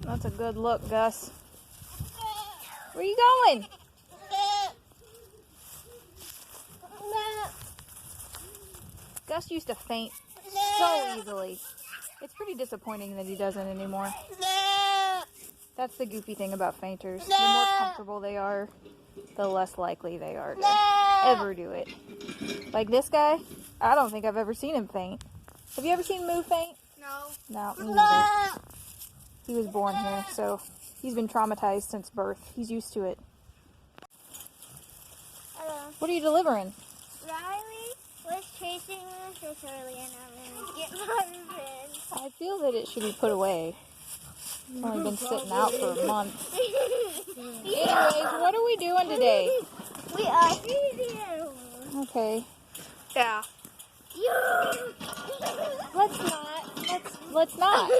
That's a good look, Gus. Where are you going? Gus used to faint so easily. It's pretty disappointing that he doesn't anymore. That's the goofy thing about fainters. The more comfortable they are, the less likely they are to ever do it. Like this guy, I don't think I've ever seen him faint. Have you ever seen Moo faint? No, me neither. He was born here, so he's been traumatized since birth. He's used to it. Hello. What are you delivering? Riley was chasing me this early and I'm going to get my revenge. I feel that it should be put away. It's only been sitting out for a month. Anyways, what are we doing today? We are feeding animals. Okay. Yeah. Let's not.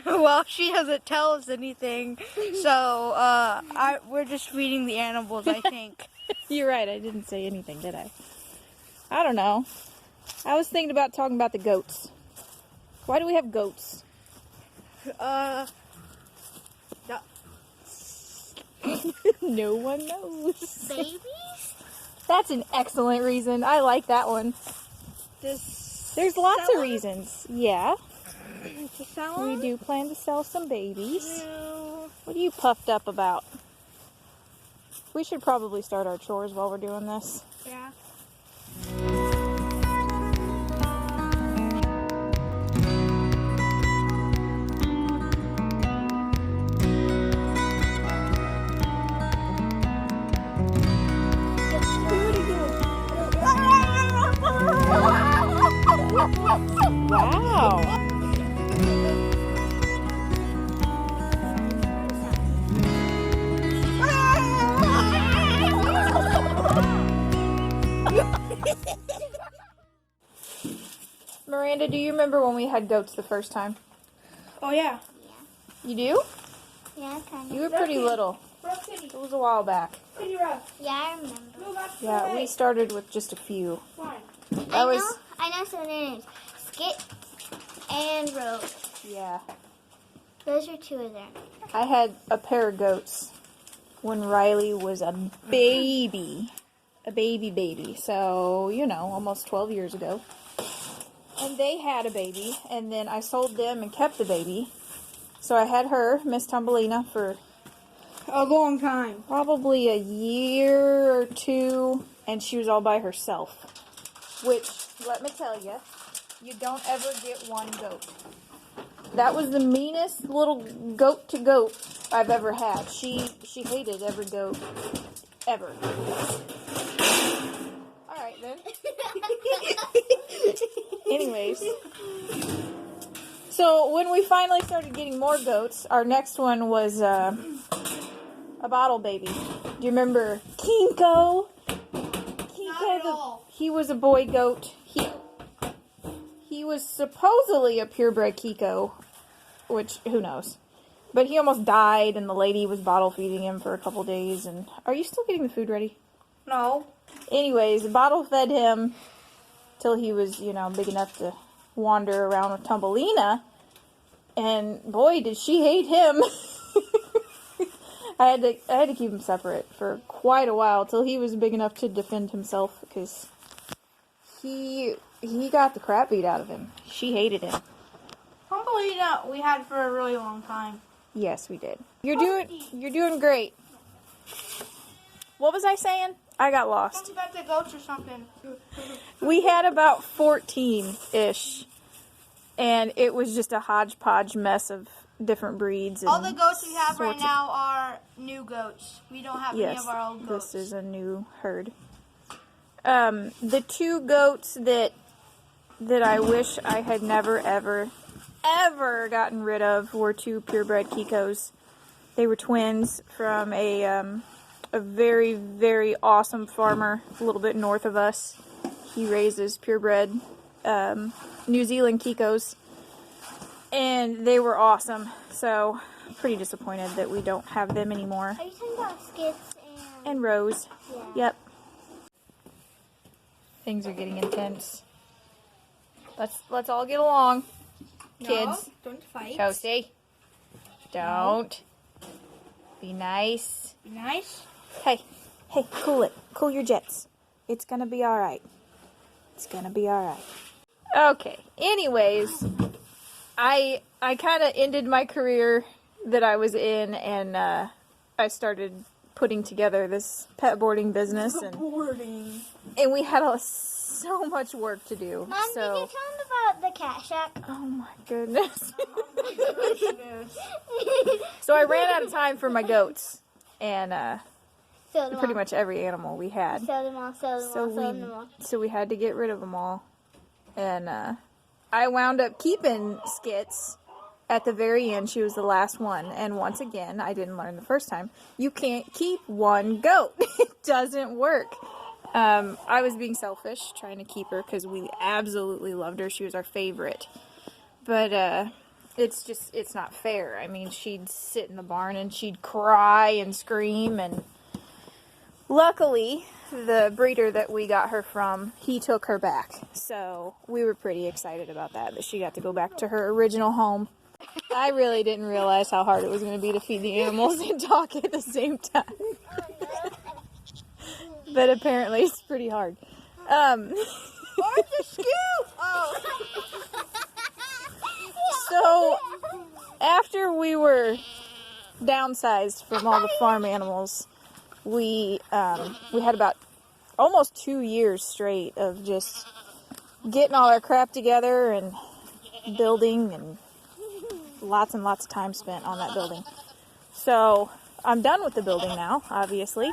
Well, she doesn't tell us anything, so we're just feeding the animals, I think. You're right, I didn't say anything, did I? I don't know. I was thinking about talking about the goats. Why do we have goats? No one knows. Babies? That's an excellent reason. I like that one. There's lots of reasons. Yeah. To sell We them? do plan to sell some babies. No. What are you puffed up about? We should probably start our chores while we're doing this. Yeah. Wow. Miranda, do you remember when we had goats the first time? Oh, yeah. You do? Yeah, kind You of. were pretty little. It was a while back. Yeah, I remember. Yeah, we started with just a few. I know some names. Skit and Rose. Yeah. Those are two of them. I had a pair of goats when Riley was a baby. A baby. So, you know, almost 12 years ago. And they had a baby, and then I sold them and kept the baby. So I had her, Miss Tumbelina, for A long time. probably a year or two, and she was all by herself. Which, let me tell you, you don't ever get one goat. That was the meanest little goat to goat I've ever had. She hated every goat ever. Alright then. Anyways. So when we finally started getting more goats, our next one was a bottle baby. Do you remember Kinko? Kinko, he was a boy goat. He was supposedly a purebred Kiko, which, who knows. But he almost died, and the lady was bottle feeding him for a couple days. And are you still getting the food ready? No. Anyways, bottle fed him till he was, you know, big enough to wander around with Tumbelina. And boy, did she hate him. I had to keep him separate for quite a while till he was big enough to defend himself, because he got the crap beat out of him. She hated him. Tumbelina we had for a really long time. Yes, we did. You're doing great. What was I saying? I got lost. Something about the goats or something. We had about 14-ish, and it was just a hodgepodge mess of different breeds. And All the goats we have right sorts of- now are new goats. We don't have any Yes, of our old goats. this is a new herd. The two goats that I wish I had never, ever gotten rid of were two purebred Kikos. They were twins from a very, very awesome farmer a little bit north of us. He raises purebred New Zealand Kikos, and they were awesome. So, pretty disappointed that we don't have them anymore. Are you talking about Skits And Rose. Yeah. Yep. Things are getting intense. Let's all get along, kids. No, don't fight. Toasty. Don't. Be nice. Be nice. Hey, cool it. Cool your jets. It's gonna be alright. It's gonna be alright. Okay, anyways, I kind of ended my career that I was in, and I started putting together this pet boarding business, and we had so much work to do. Mom, so did you tell them about the cat shack? oh my goodness. So I ran out of time for my goats, and Sold them pretty all. much every animal we had. Sold them all, sold them all, sold them all. So we had to get rid of them all. And I wound up keeping Skits at the very end. She was the last one. And once again, I didn't learn the first time, you can't keep one goat. It doesn't work. I was being selfish, trying to keep her because we absolutely loved her. She was our favorite. But it's not fair. I mean, she'd sit in the barn and she'd cry and scream, and luckily, the breeder that we got her from, he took her back. So we were pretty excited about that she got to go back to her original home. I really didn't realize how hard it was going to be to feed the animals and talk at the same time. But apparently it's pretty hard. Where's the scoop? Oh. So after we were downsized from all the farm animals, we had about almost 2 years straight of just getting all our crap together and building, and lots of time spent on that building. So I'm done with the building now, obviously.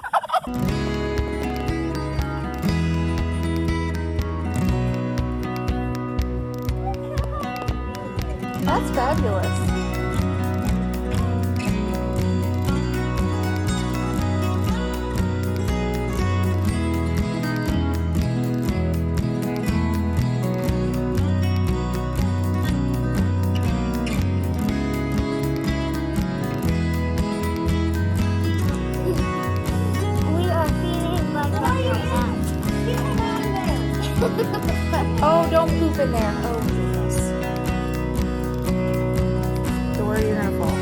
That's fabulous. We are feeding my dog now. Oh, don't poop in there. Oh, goodness. So where you're gonna fall.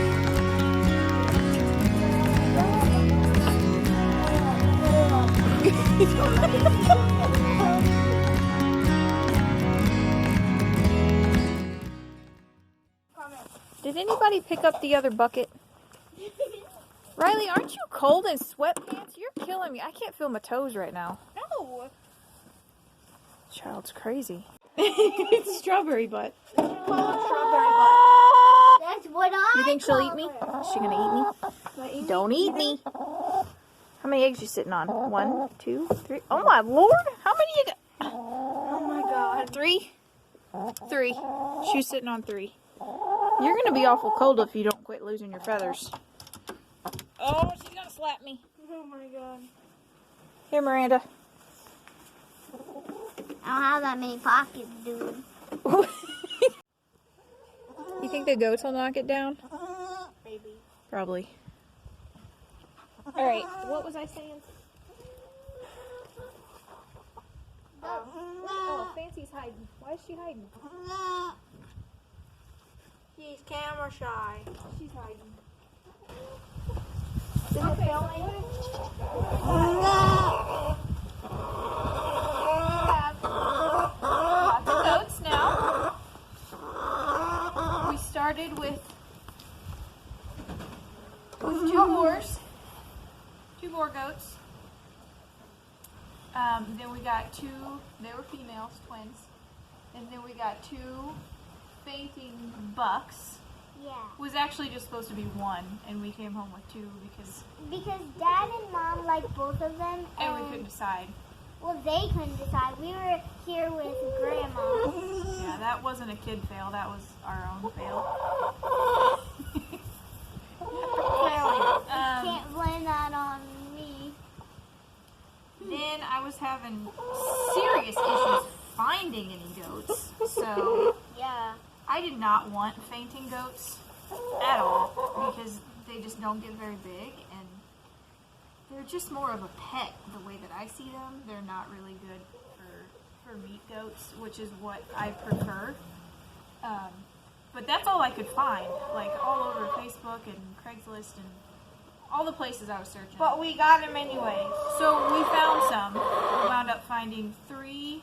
Did anybody pick up the other bucket? Riley, aren't you cold in sweatpants? You're killing me. I can't feel my toes right now. No. Child's crazy. It's strawberry butt. That's what I You think she'll call eat me? her. Is she gonna eat me? Don't eat me. How many eggs you sitting on? 1, 2, 3. Oh my lord! How many you got? Oh my god. 3? 3. She's sitting on 3. You're gonna be awful cold if you don't quit losing your feathers. Oh, she's gonna slap me. Oh my god. Here, Miranda. I don't have that many pockets, dude. You think the goats will knock it down? Maybe. Probably. Alright, what was I saying? Oh, Fancy's hiding. Why is she hiding? She's camera shy. She's hiding. Is it filming? Lots of goats now. We started with 2 boar goats. Then we got 2, they were females, twins. And then we got 2 fainting bucks. Yeah. It was actually just supposed to be 1, and we came home with 2 Because Dad and Mom like both of them, and we couldn't decide. well, they couldn't decide. We were here with Grandma. Yeah, that wasn't a kid fail, that was our own fail. Can't blame that on me. Then I was having serious issues finding any goats, so Yeah. I did not want fainting goats at all because they just don't get very big, and they're just more of a pet the way that I see them. They're not really good for meat goats, which is what I prefer. But that's all I could find, like all over Facebook and Craigslist and all the places I was searching. But we got him anyways. So we found some. We wound up finding three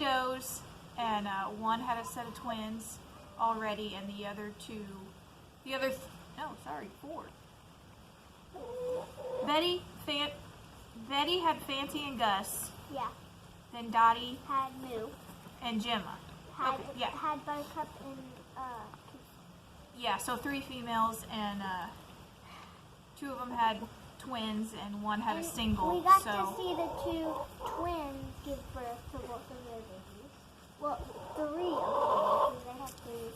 does, and one had a set of twins already, and the other four. Betty had Fancy and Gus, Yeah. then Dottie Had Moo. and Gemma. Had Okay, yeah. had Buttercup and Yeah, so 3 females, and 2 of them had twins, and one had a single. We got so to see the 2 twins give birth to both of their babies. Well, 3 of them, because they have 3.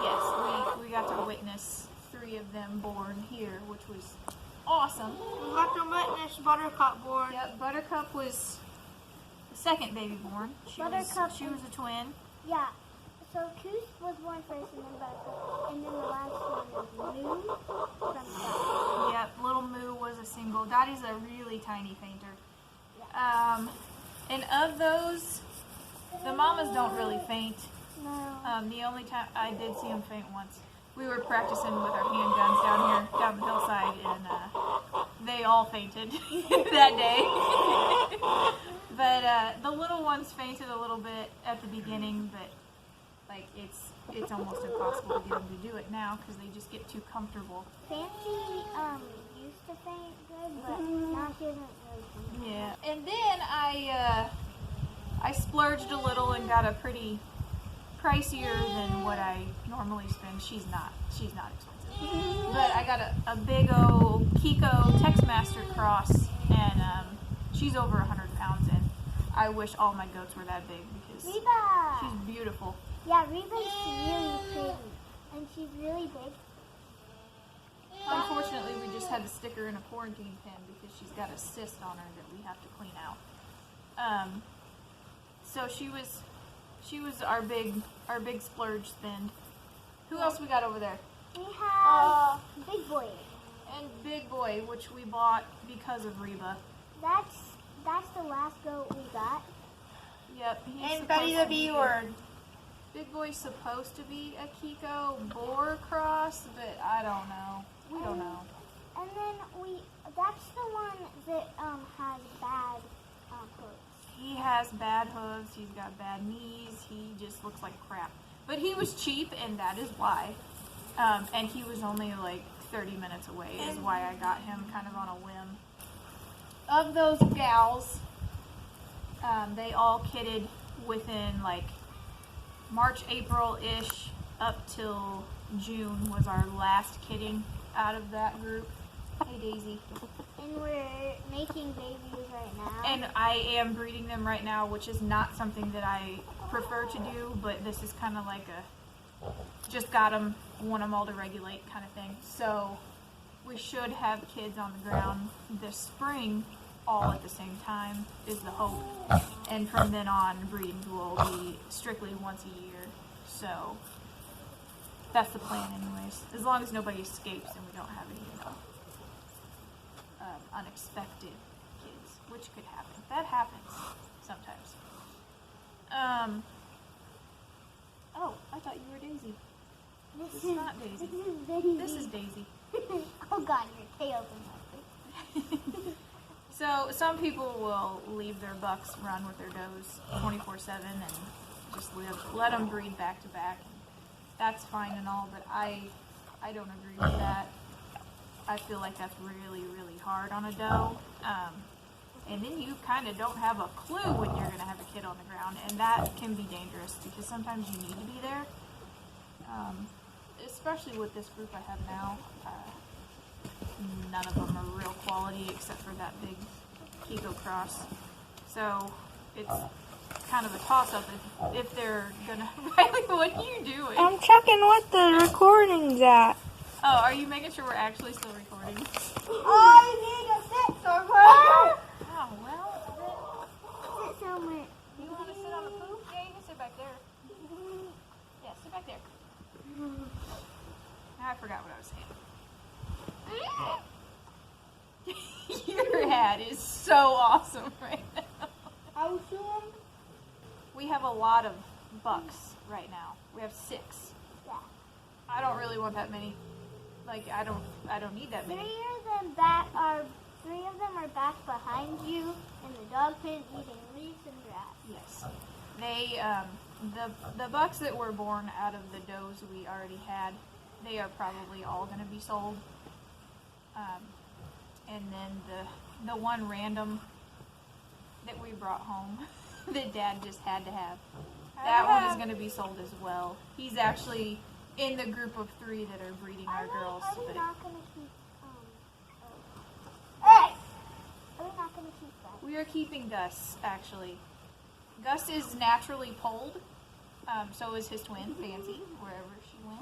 yes, we got to witness 3 of them born here, which was awesome. We got to witness Buttercup born. Yep, Buttercup was the second baby born. She was a twin. Yeah. So Coos was born first, and then Buttercup, and then the last one was Moo from Dottie. Yep, little Moo was a single. Dottie's a really tiny fainter. And of those, the mamas don't really faint. No. The only time I did see them faint once, we were practicing with our handguns down the hillside, and they all fainted that day. But the little ones fainted a little bit at the beginning, but like it's almost impossible to get them to do it now because they just get too comfortable. Fancy used to faint good, but now she doesn't really faint. Yeah, and then I splurged a little and got a pretty pricier than what I normally spend. She's not expensive, but I got a big old Kiko Texmaster cross, and she's over 100 pounds, and I wish all my goats were that big because Reba! she's beautiful. Yeah, Reba's really pretty, and she's really big. Unfortunately, we just had to stick her in a quarantine pen because she's got a cyst on her that we have to clean out. So she was our big splurge spend. Who else we got over there? We have Big Boy. And Big Boy, which we bought because of Reba. That's the last goat we got. Yep. And Betty the B word. Big Boy's supposed to be a Kiko boar cross, but I don't know. We don't know. And then that's the one that has bad hooves. He has bad hooves. He's got bad knees. He just looks like crap. But he was cheap, and that is why. And he was only like 30 minutes away, is why I got him kind of on a whim. Of those gals, they all kidded within like March, April-ish up till June was our last kidding out of that group. Hey, Daisy. And we're making babies right now. And I am breeding them right now, which is not something that I prefer to do, but this is kind of like a just got them, want them all to regulate kind of thing. So we should have kids on the ground this spring all at the same time is the hope. And from then on, breedings will be strictly once a year. So that's the plan anyways. As long as nobody escapes and we don't have any, unexpected kids, which could happen. That happens sometimes. Oh, I thought you were Daisy. This is not Daisy. This is Daisy. Oh God, your tail's in my face. So some people will leave their bucks run with their does 24/7 and just let them breed back to back. And that's fine and all, but I don't agree with that. I feel like that's really, really hard on a doe. And then you kind of don't have a clue when you're going to have a kid on the ground, and that can be dangerous because sometimes you need to be there. Especially with this group I have now. None of them are real quality except for that big Kiko cross. So it's kind of a toss-up if they're gonna. Riley, what are you doing? I'm checking what the recording's at. Oh, are you making sure we're actually still recording? I need a sit somewhere. Oh, well, Sit somewhere. you want to sit on the poop? Yeah, you can sit back there. Yeah, sit back there. Now I forgot what I was saying. Your hat is so awesome right now. How soon? We have a lot of bucks right now. We have 6. Yeah. I don't really want that many. Like, I don't need that many. 3 of them are back behind you in the dog pen eating leaves and grass. Yes. They, the bucks that were born out of the does we already had, they are probably all going to be sold. And then the one random that we brought home that Dad just had to have, that one is going to be sold as well. He's actually in the group of 3 that are breeding our girls. Are we But not going to keep, Are we not going to keep that? we are keeping Gus, actually. Gus is naturally polled. So is his twin, Fancy, wherever she went.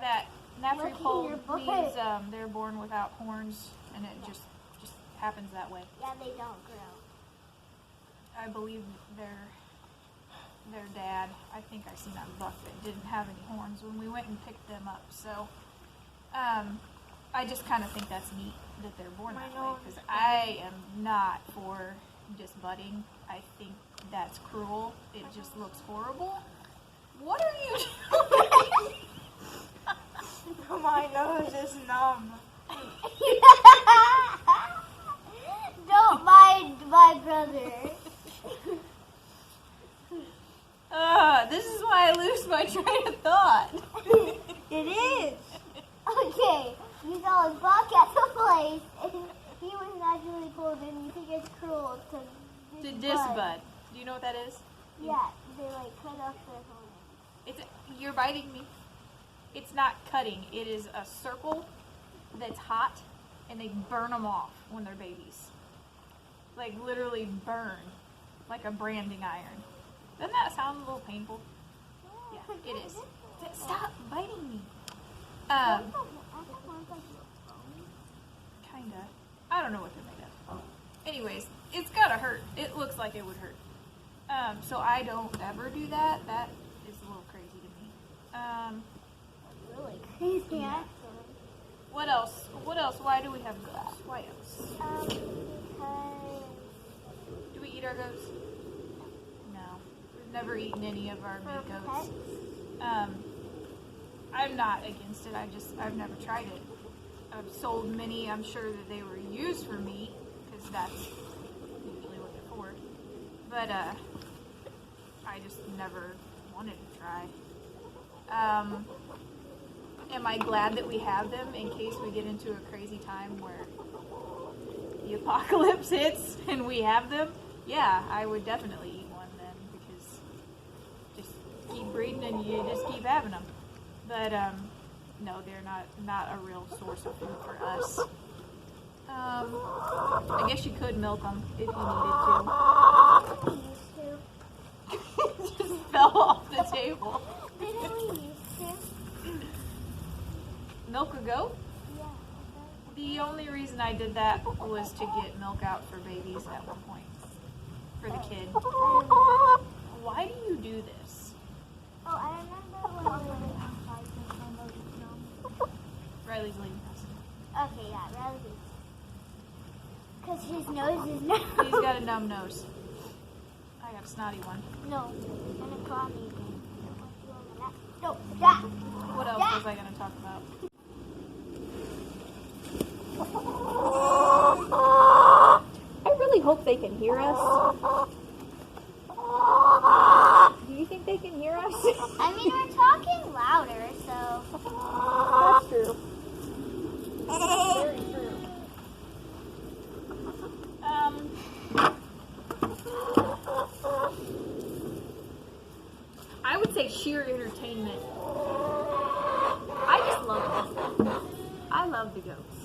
That naturally Look in polled your book. means they're born without horns, and it just happens that way. Yeah, they don't grow. I believe their dad, I think I seen a buck that didn't have any horns when we went and picked them up. So I just kind of think that's neat that they're born that way, because I am not for just budding. I think that's cruel. It just looks horrible. What are you doing? My nose is numb. Don't mind my brother. This is why I lose my train of thought. It is. Okay, you saw his buck at the place, and he was naturally pulled, and you think it's cruel to To disbud. Do you know what that is? Yeah, they like cut off their horns. You're biting me. It's not cutting. It is a circle that's hot, and they burn them off when they're babies. Like, literally burn. Like a branding iron. Doesn't that sound a little painful? Yeah, it is. Stop biting me. Kinda. I don't know what they're made of. Anyways, it's gotta hurt. It looks like it would hurt. So I don't ever do that. That is a little crazy to me. Really crazy, Yeah. actually. What else? What else? Why do we have goats? Why else? Because Do we eat our goats? No. We've never eaten any of our meat for goats. pets. I'm not against it. I've never tried it. I've sold many. I'm sure that they were used for meat, because that's usually what they're for. But I just never wanted to try. Am I glad that we have them in case we get into a crazy time where the apocalypse hits and we have them? Yeah, I would definitely eat one then, because just keep breeding and you just keep having them. But no, they're not a real source of food for us. I guess you could milk them if you needed We used to. to. Just fell off the table. Didn't we used to? Milk a goat? Yeah. The only reason I did that was to get milk out for babies at one point. For the kid. Why do you do this? Oh, I remember when we were outside. Riley's leaving us. Okay, yeah, Riley. Because his nose is no. He's got a numb nose. I got a snotty one. No, and a clammy thing. No, that. What else was I going to talk about? I really hope they can hear us. Do you think they can hear us? I mean, we're talking louder, so. That's true. Very true. I would say sheer entertainment. I just love them. I love the goats.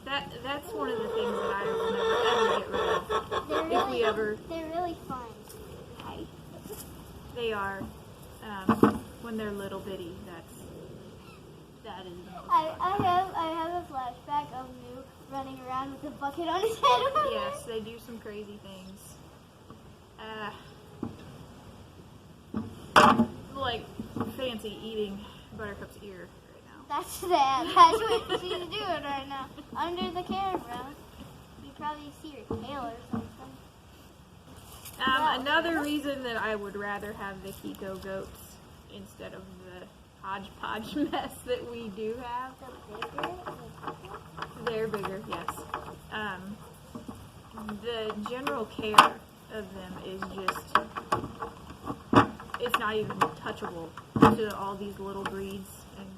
That's one of the things that I will never ever get rid of. They're If we ever, They're really fun. they are, when they're little bitty, that is the most I have a flashback of New running around with a bucket on his head. Yes, they do some crazy things. Like Fancy eating Buttercup's ear right now. That's sad. That's what she's doing right now. Under the camera. You probably see her tail or something. Another reason that I would rather have the Kiko goats instead of the hodgepodge mess that we do have. They're bigger, yes. The general care of them is just, it's not even touchable to all these little breeds and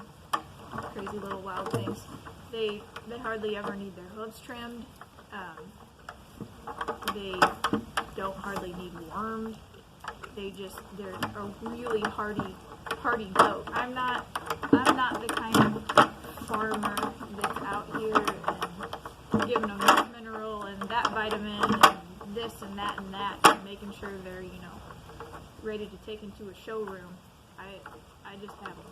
crazy little wild things. They hardly ever need their hooves trimmed. They don't hardly need wormed. They're a really hardy goat. I'm not the kind of farmer that's out here and giving them this mineral and that vitamin and this and that and making sure they're, ready to take into a showroom. I just have them.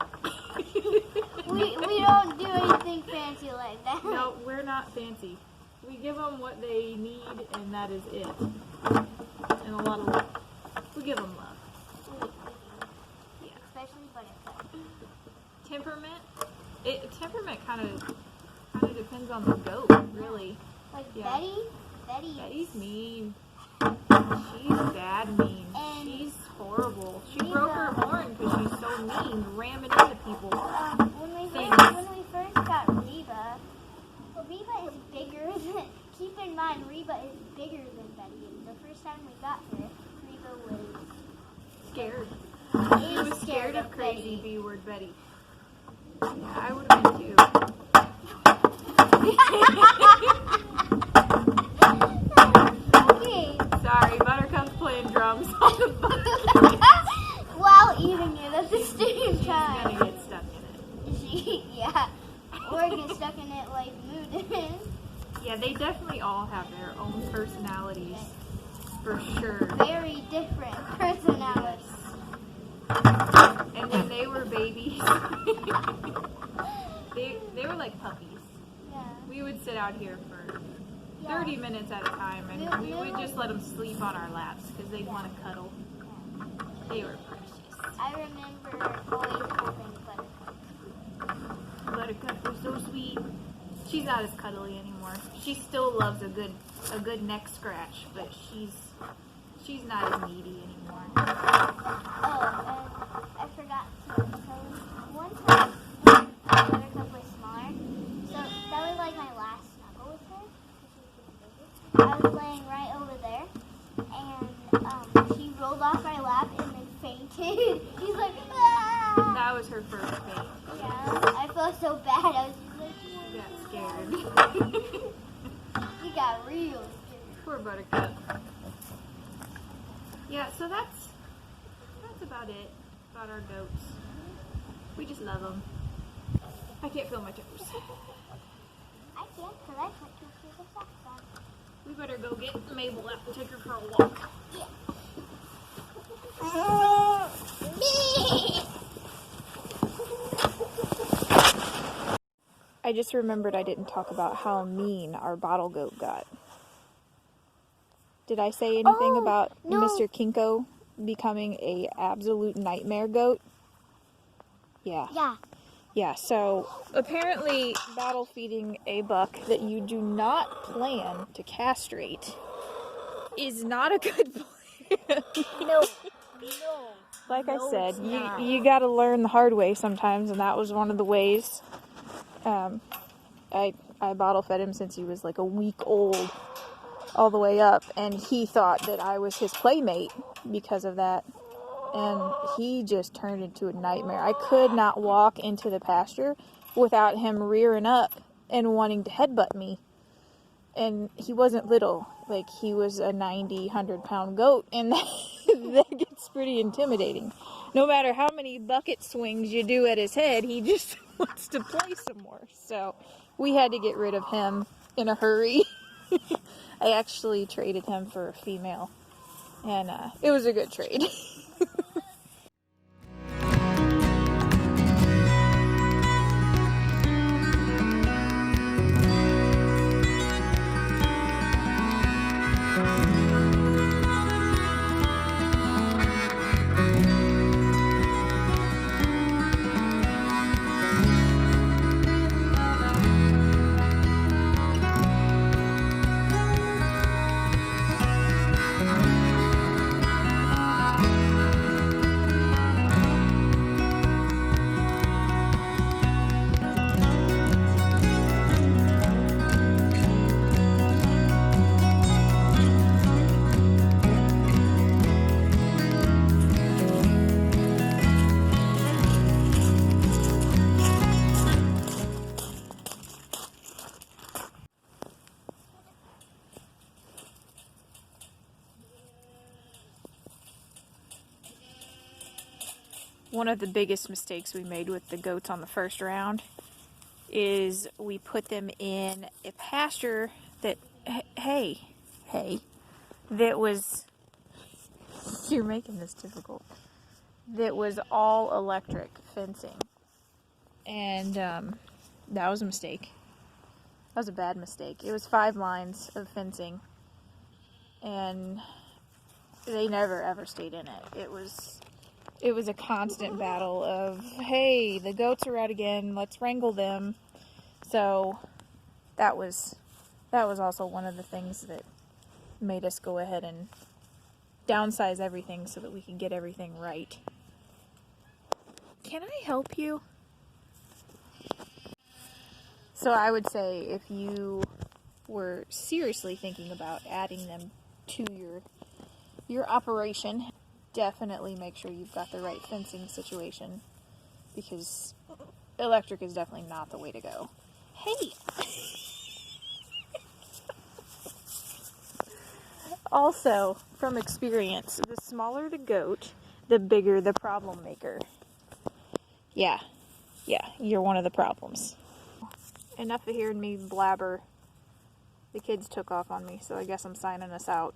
we don't do anything fancy like that. No, we're not fancy. We give them what they need, and that is it. And a lot of love. We give them love. Yeah. Especially buttercup. Temperament kind of depends on the goat, really. Like Yeah. Betty's mean. She's bad mean. And she's horrible. She Reba. broke her horn because she's so mean, ramming into people. When we first got Reba, well, Reba is bigger than. Keep in mind, Reba is bigger than Betty. And the first time we got her, Reba was Scared. She She was scared of crazy Betty. B-word Betty. Yeah, I would have been too. Okay. Sorry, Buttercup's playing drums on the bucket. While eating it at the same She's time. gonna get stuck in it. Yeah. Or get stuck in it like Moo did. Yeah, they definitely all have their own personalities, for sure. Very different personalities. And then they were babies. they were like puppies. Yeah. We would sit out here for 30 minutes at a time, and we would just let them sleep on our laps because they'd want to cuddle. They were precious. I remember always holding Buttercup. Buttercup was so sweet. She's not as cuddly anymore. She still loves a good neck scratch, but she's not as needy anymore. Oh, and I forgot to tell you. One time, when Buttercup was smaller, so that was like my last snuggle with her. I was laying right over there, and she rolled off my lap and then fainted. She's like, ah! That was her first faint. Yeah, I felt so bad. I was just like, She got scared. you got real scared. Poor Buttercup. Yeah, so that's about it. About our goats. We just love them. I can't feel my toes. I can't, because I put two pairs of socks on. We better go get Mabel out and take her for a walk. I just remembered I didn't talk about how mean our bottle goat got. Did I say anything about no. Mr. Kinko becoming a absolute nightmare goat? Yeah. Yeah, so apparently bottle feeding a buck that you do not plan to castrate is not a good plan. No. Like I said, it's not. you got to learn the hard way sometimes, and that was one of the ways. I bottle fed him since he was like a week old, all the way up, and he thought that I was his playmate because of that, and he just turned into a nightmare. I could not walk into the pasture without him rearing up and wanting to headbutt me. And he wasn't little, like he was a 90, 100-pound goat, and that gets pretty intimidating. No matter how many bucket swings you do at his head, he just wants to play some more. So we had to get rid of him in a hurry. I actually traded him for a female, and it was a good trade. one of the biggest mistakes we made with the goats on the first round is we put them in a pasture that, hey, that was, you're making this difficult, that was all electric fencing. And that was a mistake. That was a bad mistake. It was 5 lines of fencing, and they never ever stayed in it. It was a constant battle of, hey, the goats are out again, let's wrangle them. So that was also one of the things that made us go ahead and downsize everything so that we can get everything right. Can I help you? So I would say if you were seriously thinking about adding them to your operation, definitely make sure you've got the right fencing situation, because electric is definitely not the way to go. Hey! Also, from experience, the smaller the goat, the bigger the problem maker. Yeah, you're one of the problems. Enough of hearing me blabber. The kids took off on me, so I guess I'm signing us out.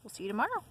We'll see you tomorrow.